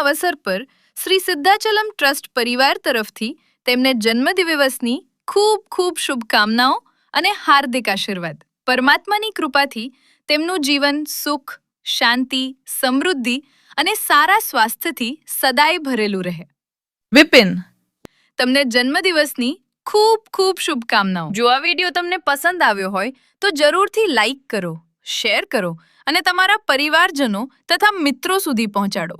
અવસર પર શ્રી સિદ્ધાચલમ ટ્રસ્ટ પરિવાર તરફથી તેમને જન્મદિવસની ખૂબ ખૂબ શુભકામનાઓ અને હાર્દિક આશીર્વાદ. પરમાત્માની કૃપાથી તેમનું જીવન સુખ, શાંતિ, સમૃદ્ધિ અને સારા સ્વાસ્થ્યથી સદાય ભરેલું રહે. વિપિન, તમને જન્મદિવસની ખૂબ ખૂબ શુભકામનાઓ. જો આ વિડીયો તમને પસંદ આવ્યો હોય તો જરૂરથી લાઈક કરો, શેર કરો અને તમારા પરિવારજનો તથા મિત્રો સુધી પહોંચાડો.